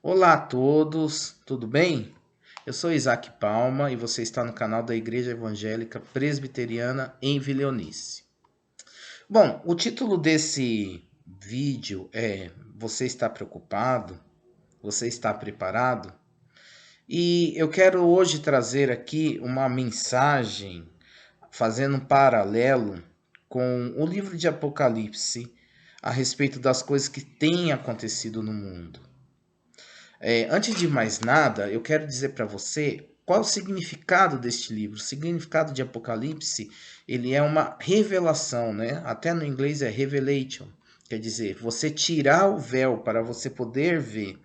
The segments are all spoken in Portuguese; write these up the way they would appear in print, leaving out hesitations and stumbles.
Olá a todos, tudo bem? Eu sou Isaac Palma e você está no canal da Igreja Evangélica Presbiteriana em Vilhonice. Bom, o título desse vídeo é Você está preocupado? Você está preparado? E eu quero hoje trazer aqui uma mensagem fazendo um paralelo com o livro de Apocalipse a respeito das coisas que têm acontecido no mundo. Antes de mais nada, eu quero dizer para você qual é o significado deste livro. O significado de Apocalipse, ele é uma revelação, né? Até no inglês é revelation, quer dizer, você tirar o véu para você poder ver.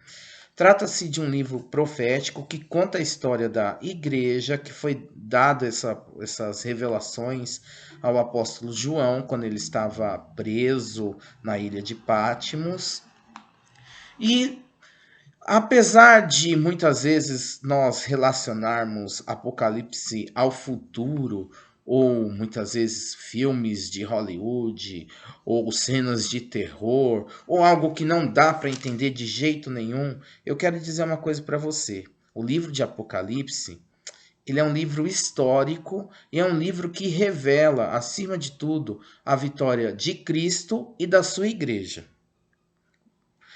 Trata-se de um livro profético que conta a história da igreja, que foi dado essas revelações ao apóstolo João quando ele estava preso na ilha de Patmos. E apesar de muitas vezes nós relacionarmos Apocalipse ao futuro, ou muitas vezes filmes de Hollywood, ou cenas de terror, ou algo que não dá para entender de jeito nenhum, eu quero dizer uma coisa para você. O livro de Apocalipse, ele é um livro histórico e é um livro que revela, acima de tudo, a vitória de Cristo e da sua igreja.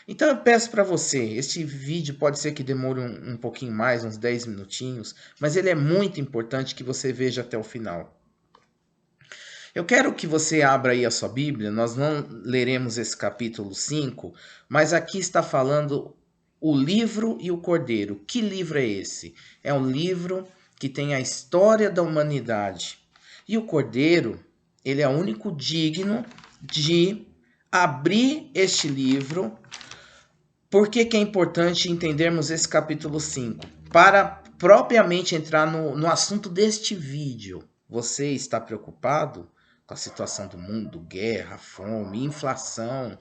Então eu peço para você, este vídeo pode ser que demore um pouquinho mais, uns 10 minutinhos, mas ele é muito importante que você veja até o final. Eu quero que você abra aí a sua Bíblia, nós não leremos esse capítulo 5, mas aqui está falando o livro e o cordeiro. Que livro é esse? É um livro que tem a história da humanidade. E o cordeiro, ele é o único digno de abrir este livro. Por que que é importante entendermos esse capítulo 5? Para propriamente entrar no assunto deste vídeo. Você está preocupado com a situação do mundo, guerra, fome, inflação,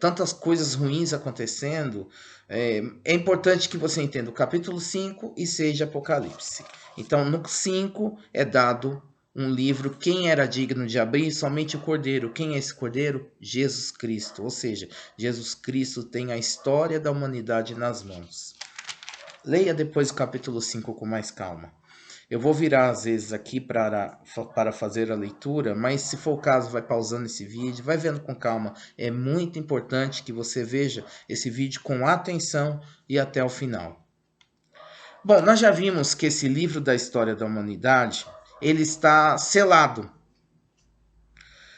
tantas coisas ruins acontecendo? É importante que você entenda o capítulo 5 e seja Apocalipse. Então, no 5 é dado um livro, quem era digno de abrir? Somente o Cordeiro. Quem é esse Cordeiro? Jesus Cristo. Ou seja, Jesus Cristo tem a história da humanidade nas mãos. Leia depois o capítulo 5 com mais calma. Eu vou virar às vezes aqui para fazer a leitura, mas se for o caso, vai pausando esse vídeo, vai vendo com calma. É muito importante que você veja esse vídeo com atenção e até o final. Bom, nós já vimos que esse livro da história da humanidade, ele está selado.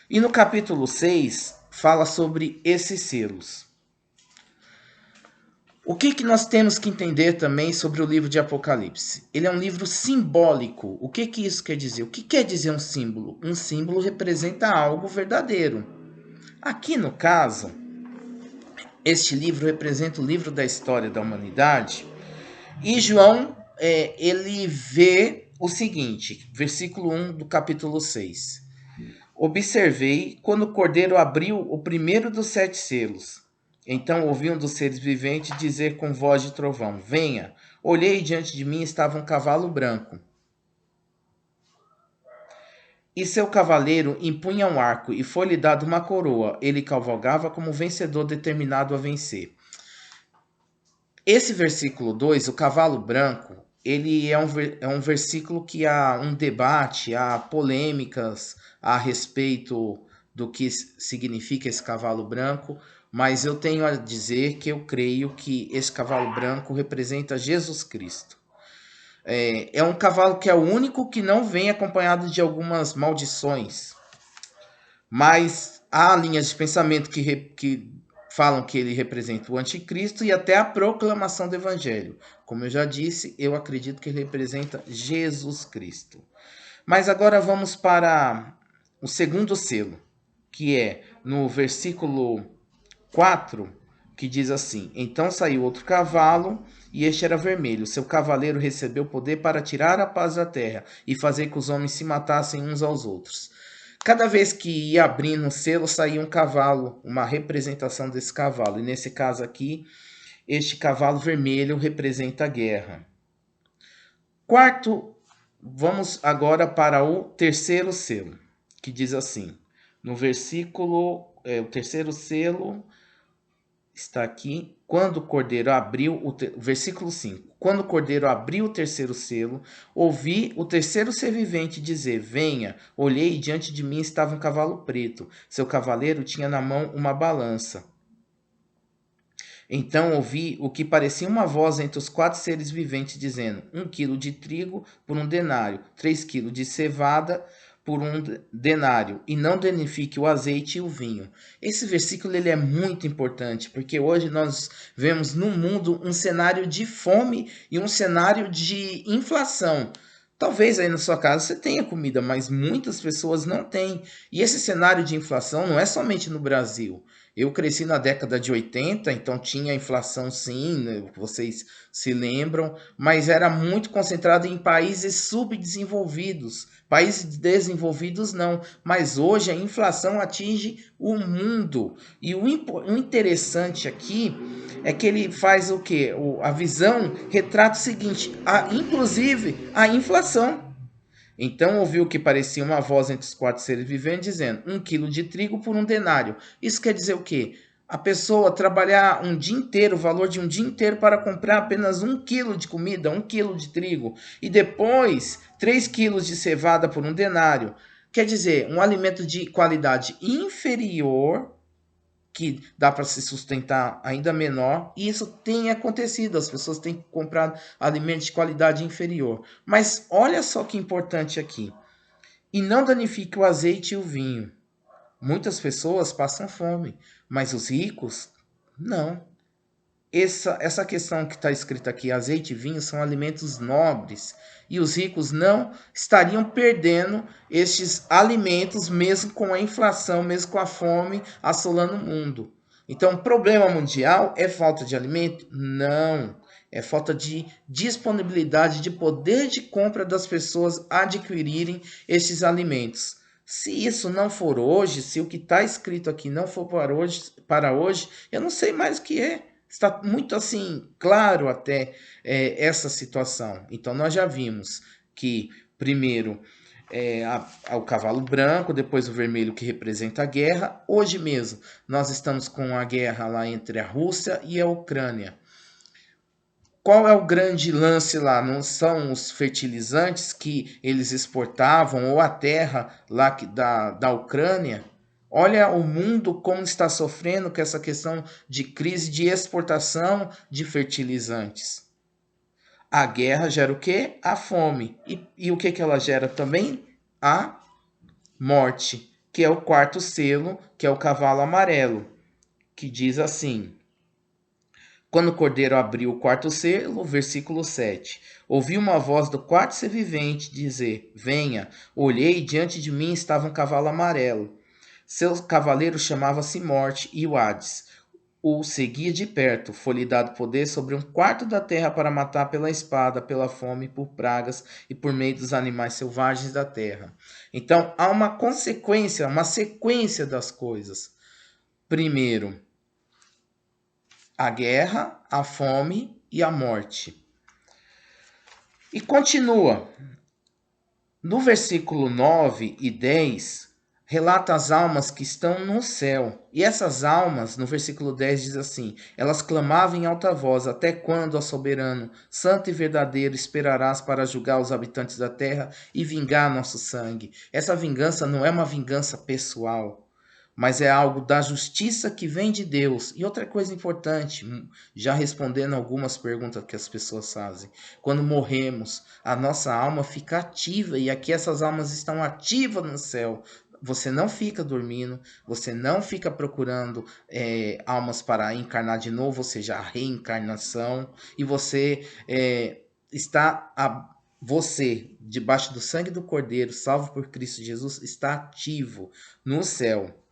E no capítulo 6 fala sobre esses selos. O que nós temos que entender também sobre o livro de Apocalipse? Ele é um livro simbólico. O que isso quer dizer? O que quer dizer um símbolo? Um símbolo representa algo verdadeiro. Aqui no caso, este livro representa o livro da história da humanidade. E João, ele vê o seguinte, versículo 1 do capítulo 6. Observei quando o cordeiro abriu o primeiro dos 7 selos. Então ouvi um dos seres viventes dizer com voz de trovão: Venha! Olhei e diante de mim estava um cavalo branco. E seu cavaleiro impunha um arco e foi-lhe dado uma coroa. Ele cavalgava como vencedor determinado a vencer. Esse versículo 2, o cavalo branco, ele é um versículo que há um debate, há polêmicas a respeito do que significa esse cavalo branco, mas eu tenho a dizer que eu creio que esse cavalo branco representa Jesus Cristo. É um cavalo que é o único que não vem acompanhado de algumas maldições, mas há linhas de pensamento que falam que ele representa o anticristo e até a proclamação do evangelho. Como eu já disse, eu acredito que ele representa Jesus Cristo. Mas agora vamos para o segundo selo, que é no versículo 4, que diz assim: Então saiu outro cavalo, e este era vermelho. Seu cavaleiro recebeu poder para tirar a paz da terra e fazer que os homens se matassem uns aos outros. Cada vez que ia abrindo um selo, saía um cavalo, uma representação desse cavalo. E nesse caso aqui, este cavalo vermelho representa a guerra. Quarto, vamos agora para o terceiro selo, que diz assim, no versículo, o terceiro selo, está aqui. Quando o cordeiro abriu, versículo 5. Quando o cordeiro abriu o terceiro selo, ouvi o terceiro ser vivente dizer: Venha. Olhei e diante de mim estava um cavalo preto. Seu cavaleiro tinha na mão uma balança. Então ouvi o que parecia uma voz entre os 4 seres viventes dizendo: 1 quilo de trigo por 1 denário, 3 quilos de cevada por 1 denário, e não danifique o azeite e o vinho. Esse versículo ele é muito importante, porque hoje nós vemos no mundo um cenário de fome e um cenário de inflação. Talvez aí na sua casa você tenha comida, mas muitas pessoas não têm. E esse cenário de inflação não é somente no Brasil. Eu cresci na década de 80, então tinha inflação sim, né, vocês se lembram, mas era muito concentrado em países subdesenvolvidos. Países desenvolvidos não, mas hoje a inflação atinge o mundo. E o interessante aqui é que ele faz o quê? A visão retrata o seguinte, inclusive a inflação. Então ouviu que parecia uma voz entre os 4 seres viventes dizendo: 1 quilo de trigo por 1 denário. Isso quer dizer o quê? A pessoa trabalhar um dia inteiro, o valor de um dia inteiro para comprar apenas 1 quilo de comida, 1 quilo de trigo, e depois 3 quilos de cevada por 1 denário. Quer dizer, um alimento de qualidade inferior que dá para se sustentar ainda menor, e isso tem acontecido, as pessoas têm comprado alimentos de qualidade inferior. Mas olha só que importante aqui. E não danifique o azeite e o vinho. Muitas pessoas passam fome, mas os ricos não. Essa questão que está escrita aqui, azeite e vinho, são alimentos nobres. E os ricos não estariam perdendo estes alimentos, mesmo com a inflação, mesmo com a fome assolando o mundo. Então, o problema mundial é falta de alimento? Não. É falta de disponibilidade, de poder de compra das pessoas adquirirem estes alimentos. Se isso não for hoje, se o que está escrito aqui não for para hoje, eu não sei mais o que é. Está muito assim claro até essa situação. Então nós já vimos que primeiro o cavalo branco, depois o vermelho que representa a guerra. Hoje mesmo nós estamos com a guerra lá entre a Rússia e a Ucrânia. Qual é o grande lance lá? Não são os fertilizantes que eles exportavam ou a terra lá da Ucrânia? Olha o mundo como está sofrendo com essa questão de crise de exportação de fertilizantes. A guerra gera o quê? A fome. E o que ela gera também? A morte, que é o 4º selo, que é o cavalo amarelo, que diz assim: quando o cordeiro abriu o 4º selo, versículo 7, ouvi uma voz do 4º ser vivente dizer: Venha. Olhei e diante de mim estava um cavalo amarelo. Seu cavaleiro chamava-se Morte, e o Hades o seguia de perto. Foi-lhe dado poder sobre 1/4 da terra para matar pela espada, pela fome, por pragas e por meio dos animais selvagens da terra. Então há uma consequência, uma sequência das coisas. Primeiro, a guerra, a fome e a morte. E continua. No versículo 9 e 10, relata as almas que estão no céu. E essas almas, no versículo 10 diz assim: elas clamavam em alta voz: até quando, ó soberano, santo e verdadeiro, esperarás para julgar os habitantes da terra e vingar nosso sangue? Essa vingança não é uma vingança pessoal, mas é algo da justiça que vem de Deus. E outra coisa importante, já respondendo algumas perguntas que as pessoas fazem: quando morremos, a nossa alma fica ativa, e aqui essas almas estão ativas no céu. Você não fica dormindo, você não fica procurando almas para encarnar de novo, ou seja, a reencarnação, e você você, debaixo do sangue do Cordeiro, salvo por Cristo Jesus, está ativo no céu.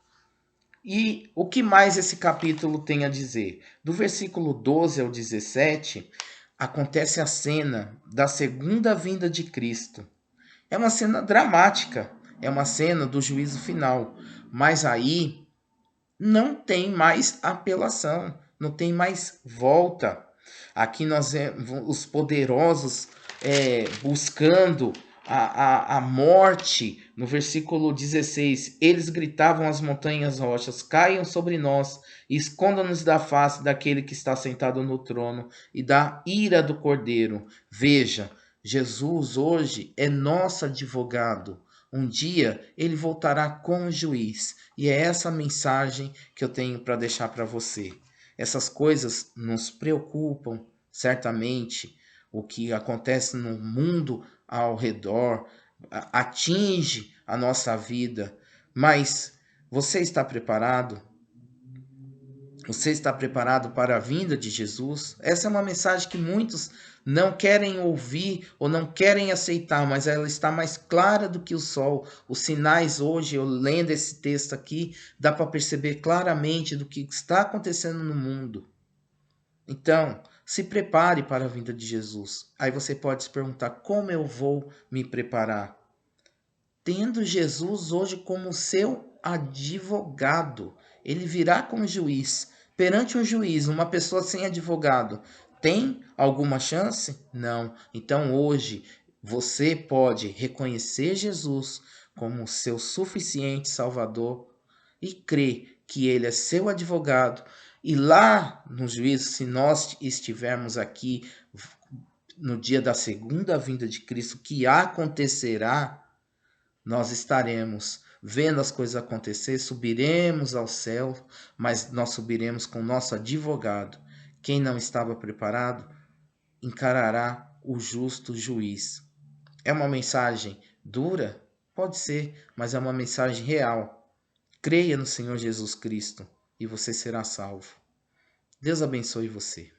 E o que mais esse capítulo tem a dizer? Do versículo 12 ao 17, acontece a cena da segunda vinda de Cristo. É uma cena dramática, é uma cena do juízo final. Mas aí não tem mais apelação, não tem mais volta. Aqui nós vemos os poderosos buscando a morte, no versículo 16, eles gritavam às montanhas rochas, caiam sobre nós, e esconda-nos da face daquele que está sentado no trono e da ira do Cordeiro. Veja, Jesus hoje é nosso advogado. Um dia ele voltará como juiz, e é essa mensagem que eu tenho para deixar para você. Essas coisas nos preocupam, certamente. O que acontece no mundo ao redor atinge a nossa vida, mas você está preparado? Você está preparado para a vinda de Jesus? Essa é uma mensagem que muitos não querem ouvir ou não querem aceitar, mas ela está mais clara do que o sol. Os sinais hoje, eu lendo esse texto aqui, dá para perceber claramente do que está acontecendo no mundo. Então, se prepare para a vinda de Jesus. Aí você pode se perguntar: como eu vou me preparar? Tendo Jesus hoje como seu advogado. Ele virá como juiz. Perante um juiz, uma pessoa sem advogado, tem alguma chance? Não. Então hoje você pode reconhecer Jesus como seu suficiente Salvador e crer que ele é seu advogado. E lá no juízo, se nós estivermos aqui no dia da segunda vinda de Cristo, que acontecerá, nós estaremos vendo as coisas acontecer, subiremos ao céu, mas nós subiremos com nosso advogado. Quem não estava preparado encarará o justo juiz. É uma mensagem dura? Pode ser, mas é uma mensagem real. Creia no Senhor Jesus Cristo e você será salvo. Deus abençoe você.